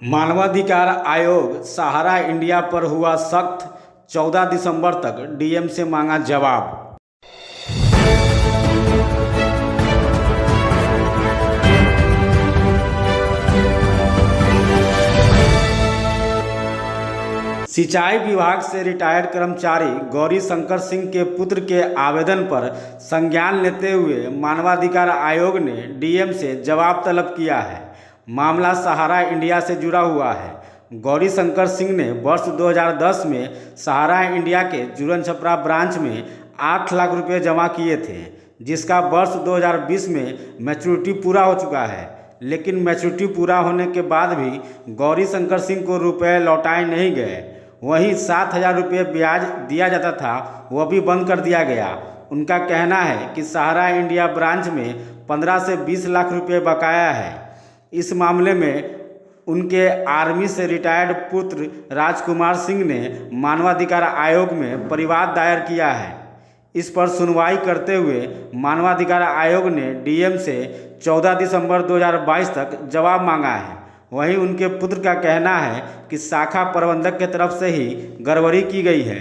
मानवाधिकार आयोग सहारा इंडिया पर हुआ सख्त, 14 दिसंबर तक डीएम से मांगा जवाब। सिंचाई विभाग से रिटायर्ड कर्मचारी गौरी शंकर सिंह के पुत्र के आवेदन पर संज्ञान लेते हुए मानवाधिकार आयोग ने डीएम से जवाब तलब किया है। मामला सहारा इंडिया से जुड़ा हुआ है। गौरी शंकर सिंह ने वर्ष 2010 में सहारा इंडिया के जुरन छपरा ब्रांच में 8 लाख रुपए जमा किए थे, जिसका वर्ष 2020 में मैच्योरिटी पूरा हो चुका है। लेकिन मैच्योरिटी पूरा होने के बाद भी गौरी शंकर सिंह को रुपए लौटाए नहीं गए। वहीं 7,000 रुपये ब्याज दिया जाता था, वह भी बंद कर दिया गया। उनका कहना है कि सहारा इंडिया ब्रांच में 15 से 20 लाख रुपये बकाया है। इस मामले में उनके आर्मी से रिटायर्ड पुत्र राजकुमार सिंह ने मानवाधिकार आयोग में परिवाद दायर किया है। इस पर सुनवाई करते हुए मानवाधिकार आयोग ने डीएम से 14 दिसंबर 2022 तक जवाब मांगा है। वहीं उनके पुत्र का कहना है कि शाखा प्रबंधक की तरफ से ही गड़बड़ी की गई है,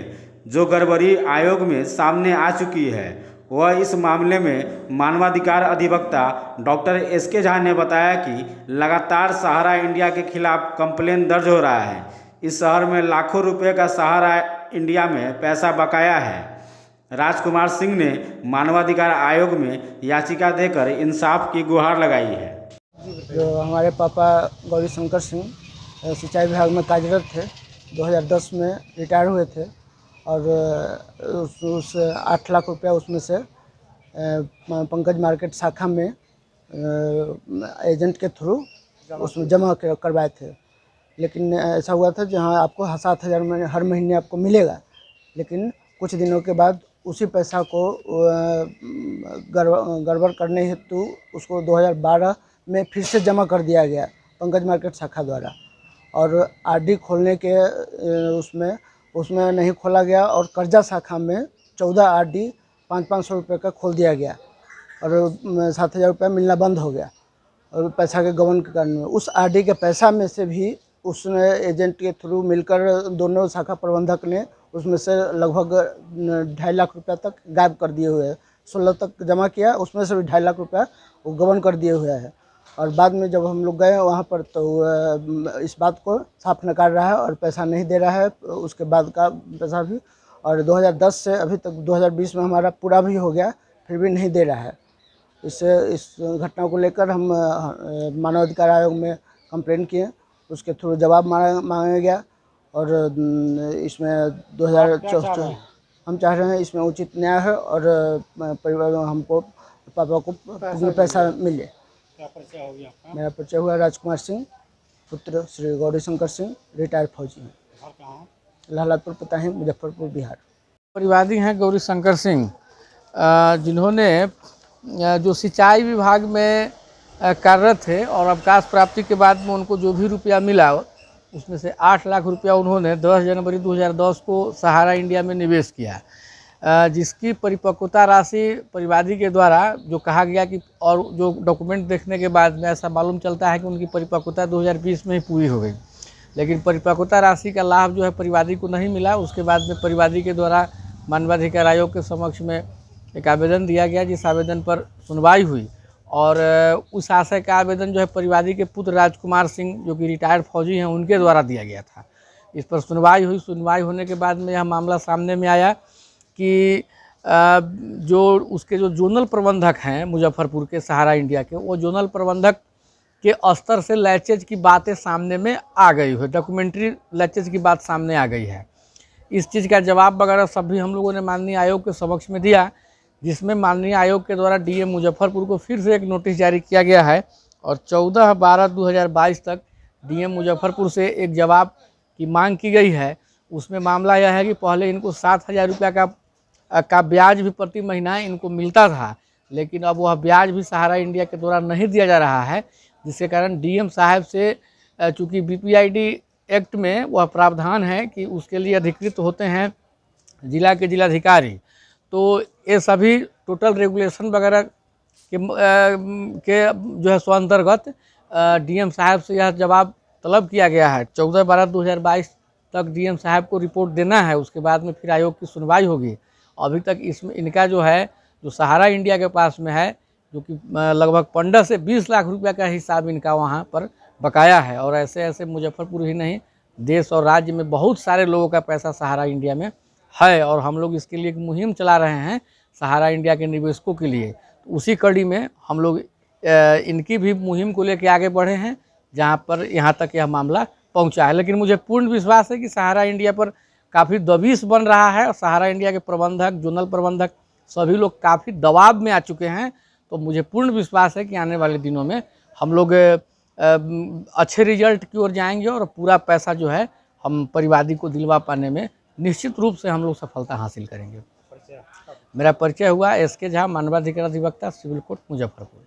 जो गड़बड़ी आयोग में सामने आ चुकी है। वह इस मामले में मानवाधिकार अधिवक्ता डॉक्टर एसके झा ने बताया कि लगातार सहारा इंडिया के खिलाफ कंप्लेन दर्ज हो रहा है। इस शहर में लाखों रुपए का सहारा इंडिया में पैसा बकाया है। राजकुमार सिंह ने मानवाधिकार आयोग में याचिका देकर इंसाफ की गुहार लगाई है। जो हमारे पापा गौरी शंकर सिंह सिंचाई विभाग में कार्यरत थे, 2010 में रिटायर हुए थे और उस 8 लाख रुपया उसमें से पंकज मार्केट शाखा में एजेंट के थ्रू उसमें जमा करवाए थे। लेकिन ऐसा हुआ था जहां आपको 7,000 में हर महीने आपको मिलेगा, लेकिन कुछ दिनों के बाद उसी पैसा को गड़बड़ करने हेतु उसको 2012 में फिर से जमा कर दिया गया पंकज मार्केट शाखा द्वारा। और आरडी खोलने के उसमें नहीं खोला गया और कर्जा शाखा में 14 आरडी 500 रुपये का खोल दिया गया और 7,000 रुपये मिलना बंद हो गया। और पैसा के गबन के कारण उस आरडी के पैसा में से भी उसने एजेंट के थ्रू मिलकर दोनों शाखा प्रबंधक ने उसमें से लगभग 2.5 लाख रुपया तक गायब कर दिए हुए हैं। 16 तक जमा किया, उसमें से भी 2.5 लाख रुपया वो गबन कर दिए हुए हैं। और बाद में जब हम लोग गए वहाँ पर तो इस बात को साफ नकार रहा है और पैसा नहीं दे रहा है, उसके बाद का पैसा भी। और 2010 से अभी तक 2020 में हमारा पूरा भी हो गया, फिर भी नहीं दे रहा है। इस घटना को लेकर हम मानवाधिकार आयोग में कंप्लेन किए, उसके थ्रू जवाब मांगा गया। और इसमें 2014 हम चाह रहे हैं इसमें उचित न्याय है और परिवार हमको पापा को पैसा मिले। क्या परिचय हो गया आपका? मेरा परिचय हुआ राजकुमार सिंह, पुत्र श्री गौरी शंकर सिंह, रिटायर्ड फौजी हैं। घर कहाँ? लालापुर पता है, मुजफ्फरपुर, बिहार। परिवादी हैं गौरी शंकर सिंह, जिन्होंने जो सिंचाई विभाग में कार्यरत थे और अवकाश प्राप्ति के बाद में उनको जो भी रुपया मिला उसमें से 8 लाख रुपया उन्होंने 10 जनवरी 2010 को सहारा इंडिया में निवेश किया, जिसकी परिपक्वता राशि परिवादी के द्वारा जो कहा गया कि और जो डॉक्यूमेंट देखने के बाद में ऐसा मालूम चलता है कि उनकी परिपक्वता 2020 में ही पूरी हो गई। लेकिन परिपक्वता राशि का लाभ जो है परिवादी को नहीं मिला। उसके बाद में परिवादी के द्वारा मानवाधिकार आयोग के समक्ष में एक आवेदन दिया गया, जिस आवेदन पर सुनवाई हुई और उस आशय का आवेदन जो है परिवादी के पुत्र राजकुमार सिंह जो कि रिटायर्ड फौजी हैं उनके द्वारा दिया गया था। इस पर सुनवाई हुई। सुनवाई होने के बाद में यह मामला सामने में आया कि जो उसके जो जोनल प्रबंधक हैं मुजफ्फरपुर के सहारा इंडिया के, वो जोनल प्रबंधक के स्तर से लैचेज की बातें सामने में आ गई है, डॉक्यूमेंट्री लैचेज की बात सामने आ गई है। इस चीज़ का जवाब वगैरह सभी हम लोगों ने माननीय आयोग के समक्ष में दिया, जिसमें माननीय आयोग के द्वारा डीएम मुजफ्फरपुर को फिर से एक नोटिस जारी किया गया है और 14/12/2022 तक डीएम मुजफ्फरपुर से एक जवाब की मांग की गई है। उसमें मामला यह है कि पहले इनको 7,000 रुपया का ब्याज भी प्रति महीना इनको मिलता था, लेकिन अब वह ब्याज भी सहारा इंडिया के द्वारा नहीं दिया जा रहा है, जिसके कारण डीएम साहब से चूँकि बीपीआईडी एक्ट में वह प्रावधान है कि उसके लिए अधिकृत होते हैं जिला के जिलाधिकारी। तो ये सभी टोटल रेगुलेशन वगैरह के जो है सो अंतर्गत डीएम साहब से यह जवाब तलब किया गया है। 14/12/2022 तक डीएम साहब को रिपोर्ट देना है, उसके बाद में फिर आयोग की सुनवाई होगी। अभी तक इसमें इनका जो है, जो सहारा इंडिया के पास में है, जो कि लगभग 15 से 20 लाख रुपया का हिसाब इनका वहाँ पर बकाया है। और ऐसे ऐसे मुजफ्फरपुर ही नहीं, देश और राज्य में बहुत सारे लोगों का पैसा सहारा इंडिया में है, और हम लोग इसके लिए एक मुहिम चला रहे हैं सहारा इंडिया के निवेशकों के लिए। तो उसी कड़ी में हम लोग इनकी भी मुहिम को लेकर आगे बढ़े हैं, जहाँ पर यहाँ तक यह मामला पहुँचा है। लेकिन मुझे पूर्ण विश्वास है कि सहारा इंडिया पर काफ़ी दबिश बन रहा है, और सहारा इंडिया के प्रबंधक, जोनल प्रबंधक सभी लोग काफ़ी दबाव में आ चुके हैं। तो मुझे पूर्ण विश्वास है कि आने वाले दिनों में हम लोग अच्छे रिजल्ट की ओर जाएंगे, और पूरा पैसा जो है हम परिवादी को दिलवा पाने में निश्चित रूप से हम लोग सफलता हासिल करेंगे। मेरा परिचय हुआ SK झा, मानवाधिकार अधिवक्ता, सिविल कोर्ट, मुजफ्फरपुर।